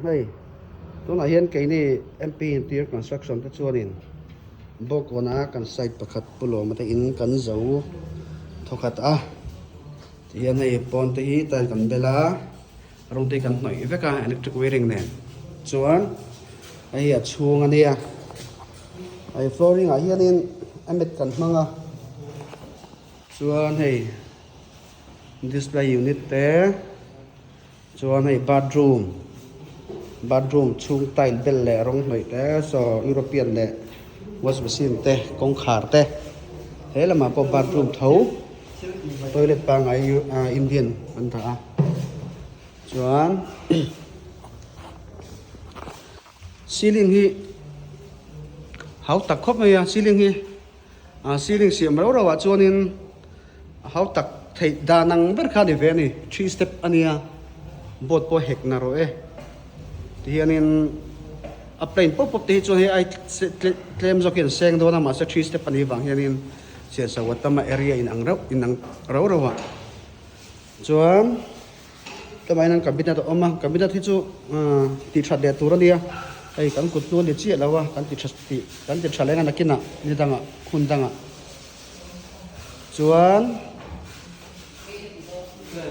เฮ้ยตัวไหนเห็นไก่นี่ MP Interior Construction ที่ชวนนี่บอกว่านะกันไซต์ประคัดปุโรมาแต่อินกันเจ้าทกัดที่เห็นให้ปอนที่แต่กันเวลาลงที่กันหน่อยเวก้า electric wiring เนี่ยส่วนไอ้ช่วงอันนี้ไอ้ flooring เห็นนี่อันเม็ดกันมั่งส่วนให้ display unit แต่ส่วนให้ bathroom ช่วงไตล์เบลเล่ลงหน่อยแต่สอยุโรเปียนเล่wash machine แต่กองขาดแต่เฮ้ยแล้วมาพอ bathroom เท่าtoilet ปางไอ้อินเดียนมันท่าส่วน ceiling ฮีเขาตักครบไหมceiling ฮีceiling เสียมเราว่าส่วนนี้เขาตักไทยดานังเบอร์คาเดเวนี่ 3 step อันนี้บทพอเฮกนาโรที่อันนี้อัปเดตปุ๊บที่ส่วนที่ไอ้เคลมจะเขียนเสียงโดนมาสัก3 step อันนี้บางที่อันนี้เสียสวัสดิ์มา area อินังเราว่าส่วนทำไมนั่งกับบิดาตัวอมกับบิดาที่จู่ติดชัดเดียตัวนี้ไอ้กันกุดตัวเดียจีแล้วว่ากันติดชัดแรงนักกินนี่ดังคุณดังส่วน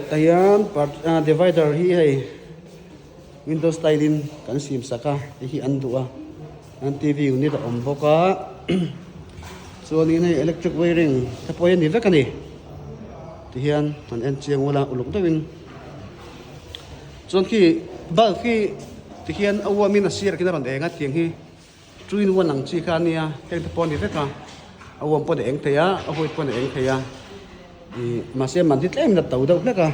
แต่ยังdivider ที่ให้ Windows ไตลินกันซิมสักที่อันตัวอันทีวีนี่ตัวอมพกส่วนนี้ใน electric wiring ถ้าพอยันนี่เวกันนี่ที่เห็นมันเอ็นเชียงเวลาอุลุกตัววินส่วนที่บ้านที่เห็นเอาว่ามีนักเสียร์กินอะไรเองที่ที่จุยนวันหลังชีคานี่เห็นที่พอนี่เวกันเอาว่าพอเองเทียเอาไว้พอเองเทียมาเสียมันที่เล่มนัดตัวเดียวเวกัน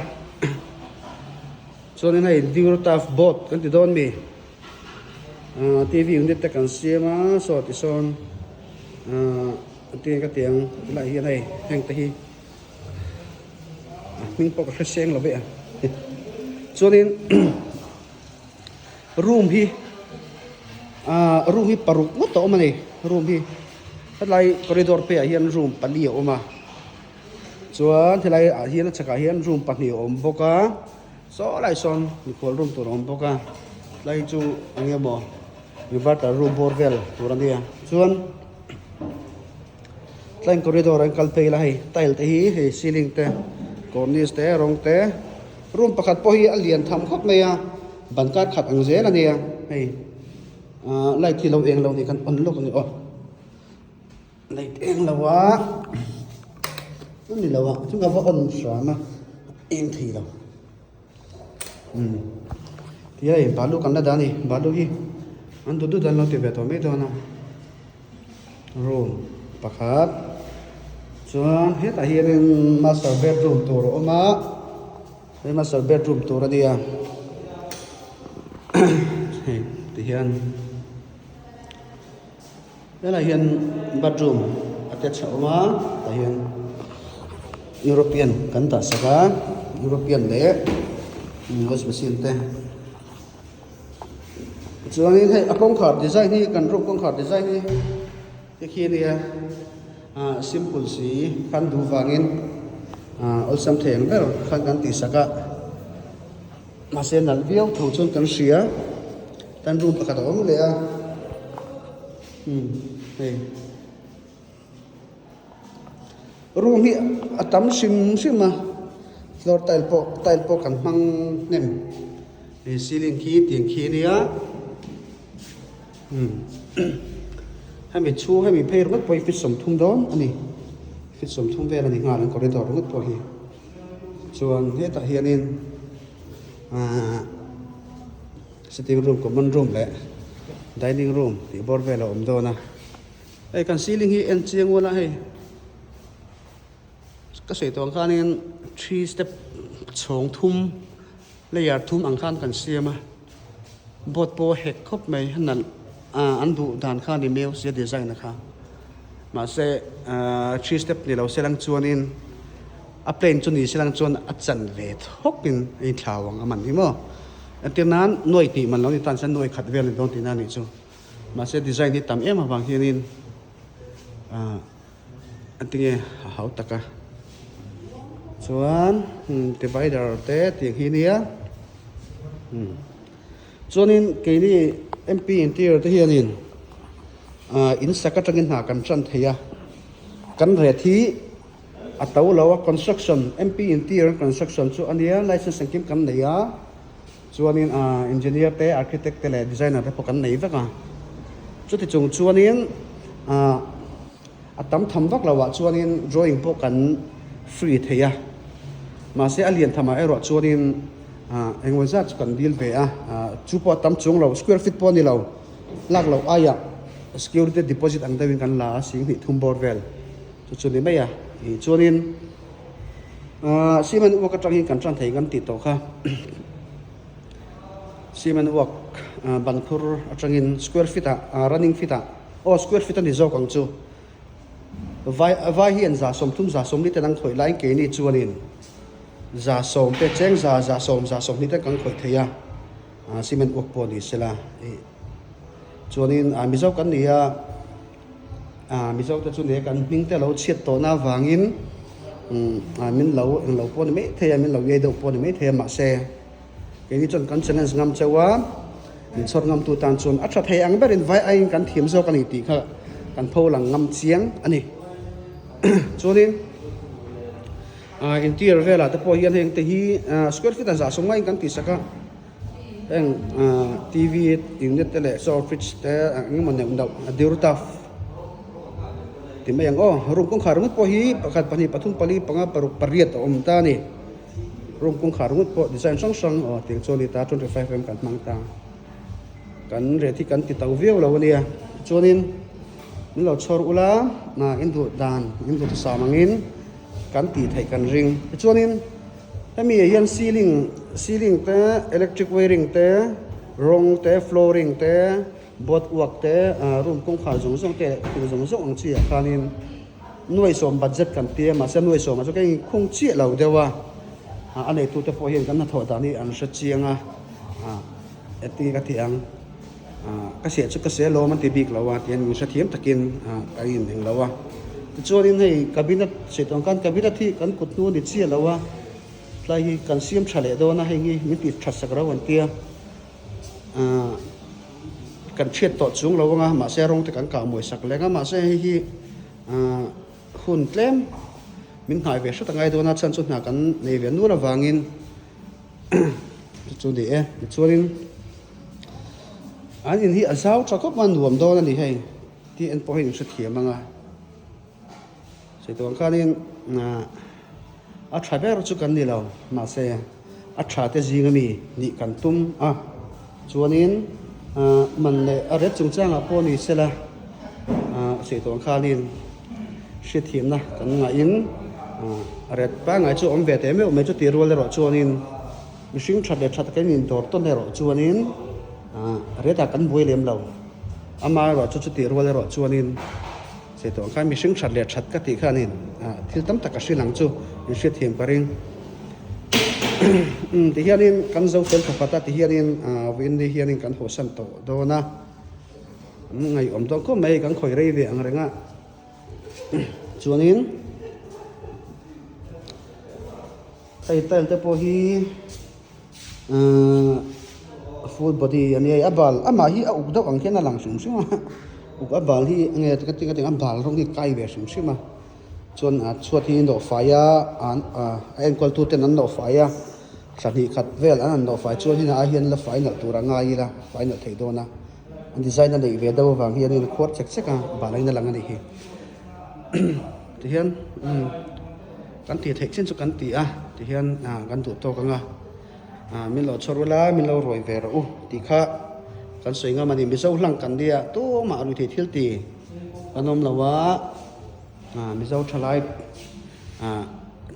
ส่วนนี้ในดิวตัฟบอทกันที่โดนมีทีวีunit แต่กันเสียมาสอดที่โซนเตียงกับเตียงอะไรเฮียในแห่งที่มิ่งปกติเสียงเราเว้ยส่วนนี้ รูมพี่ปารุกวัดโตมาเลยรูมพี่ถ้าไรคอริดอร์เปียเฮียนรูมปันเดียวออกมาส่วนที่ไรเฮียนชักเฮียนรูมปันเดียวอมบกะสอไรซอนมีคนรูมตัวอมบกะไรจูอันนี้บ่มีวัดแต่รูมบอร์เวลตัวนั้นเดียส่วนไลน์คอริดอร์อันกัลเปย์ละให้ไตล์ที่ให้ซีลิงเตะคอร์นิสเตะรองเตะรูมประคัดพอฮีอันเลียนทำครบไหมบันการขัดอังเจละเนี่ยให้ไล่ที่เราเองเรานี่กันอันโลกนี่ไล่เองเราวะนี่เราวะถึงกับว่าอันสามเองทีเราที่ไอ้บาลูกันละดานี่บาลูฮีอันดูดันเราเตะแบบตัวไม่โดนนะรูมประคัดส่วนเฮ้ยแต่เฮียนมาสเตอร์เบดรูมตัวออกมาเฮ้ยมาสเตอร์เบดรูมตัวนี่ที่เห็นแล้วเห็นบัตรรูมอัตราออกมาแต่เห็นยุโรเปียนกันตัดสักยุโรเปียนเล่ก็สเปซิลเต้ส่วนนี้ให้กล้องขาดดีไซน์นี่กันรูปกล้องขาดดีไซน์นี่ที่ขี้นี่simple สีคันดูวางินอัลซัมเทงเบลคันกันติสักมาเซนัลวิวถูกชนกันเสียตันรูปประคัดออกมาเลยเฮ้ยรูปนี้อัตมซิมมาเราไตล์โปกันมังเนี่ยซีลิงคีเตียงคีเนี่ยให้มีชูให้มีเพลย์รถไปฟิตสมทุ่งดอนอันนี้ฟิตสมทุ่งเวลานี้งานก็ได้ต่อรถไปส่วนเฮตเฮียนินสติรูมกับมันรูมแหละดิเนิ่งรูมที่บอร์เวลอมโดนะไอ้กันซีลิงฮีเอ็นเชียงวันละให้ก็เสียตัวอังคารนี้3 step 2 ทุ่มเลยอยากทุ่มอังคารกันเสียมาบทโปรเฮกครบไหมนั่นอันดูด่านข้างในเมลเสียดีไซน์นะครับมาเสีย3 step นี่เราเสียลังจวนนินอัปเดตจนนี้เสียลังจวนอัดจันเวทฮกเป็นไอ้ชาววังมันที่มั้งอันที่นั้นหน่วยที่มันเราในตอนฉันหน่วยขัดเวลในตรงที่นั่นนี่จูมาเสียดีไซน์ที่ต่ำมาบางทีนี่อันที่เขาตะกะส่วนdivider เตะที่ที่นี้ ส่ chuanin ke ni MP interior te hianin in sakatangin ha kan tran theia kan re thi atau lawa construction MP interior construction chu ania license angkim kan neia chuanin engineer te architect te le designer te pokan nei veka chu ti chung chuanin atam tham vak lawa chuanin drawing pokan free theia ma se alien thama ero chuanin engwai zat kan deal ve chu po tam chung lo square feet po ni lo lak lo aya security deposit ang dawin kan la sing hi thum bor vel chu chu ni mai i chuanin siman work atang hin kan tran thei kan ti to kha siman work bankhur atangin square feet running feet square feet ni zo kang chu vai hian za som thum za som ni te nang thoi lai ke ni chuanin za som te cheng za som ni te kang khoi theia siman work po ni sela chuanin mizo kan nia mizo te chu ne kan ming te lo chiat to na wangin min lo po ni me theia min lo ye do po ni me theia ma se ke ni chon kan challenge ngam chawa min sor ngam tu tan chun a tha thei ang berin vai ai kan thim zo kan ti kha kan pho lang ngam chiang ani chuanin interior vela te po hian heng te hi square feet za songai kan ti saka eng TV internet te le so fridge te ngam ne undau dirutaf ti mai ang room kong kharung po hi pakhat pani pathum pali panga paruk pariat om ta ni room kong kharung po design sang ting choli ta 25 mm kan mangta kan re thi kan ti tau view lo nia chuanin min lo chor ula na indu dan indu samangin kan ti thai kan ring chuanin hemi hian ceiling te electric wiring te rong te flooring te board work te room kong khar zong te zong ang chi khanin nuai som budget kan te ma se nuai som ma chu kai khung chi lo dewa anei tu te po hian kan na tho da ni an sha chianga eti ka ti ang ka se chu ka se lo man ti big lawa tian mi sha thiam takin ai in eng lawa chuanin hei cabinet se tong kan cabinet thi kan kut nu ni chi lawa tlai hi kan siam thale do na hei ngi mi ti that sak rawan tia kan thiet to chung lawanga ma se rong te kan ka moi sak lenga ma se hi hun tlem min ngai ve sha tangai do na chan chu na kan nei ve nu la wangin chu di chuanin anin hi azau chakop man nuam do na ni hei ti en po hin sha thiamanga se tong khanin a thaber chu kan ni lo ma se a tha te jingami ni kan tum chuanin man le a ret chungchanga po ni sela se tong khanin she thiam na kan nga in ret pa ngai chu om ve te me chu ti rol le ro chuanin mihring that kan in dor ton le ro chuanin reta kan boi lem lo ama ro chu ti rol le ro chuanin se tong khan mihring that ka ti khanin thil tam tak a hrilang chu in she thiam paring ti hianin kan zo fel thapata ti hianin win ni hianin kan hosan to do na ngai om to ko mai kan khoi rei ve ang renga chuanin title te po hi full body ani abal ama hi uk dok ang khena lang sum sum uk abal hi nge ka ting abal rong hi kai ve sum sum chuan chuat hi no fire an kwal tu te nan no fire sani khat vel an no fire chuan hi na hian la final tur anga i la final thei do na an design na nei ve do wang hian in khot chek a balai na lang ani hi ti hian kan ti thei chen chu kan ti ti hian kan du to kanga min lo chorula min lo roi ve ro ti kha kan soinga mani mi zo hlang kan dia to ma ru thi thil ti kanom lawa mi zo thalai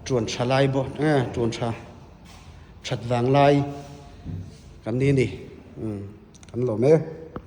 chuan thalai bo chuan tha that wang lai kan ni kan lo me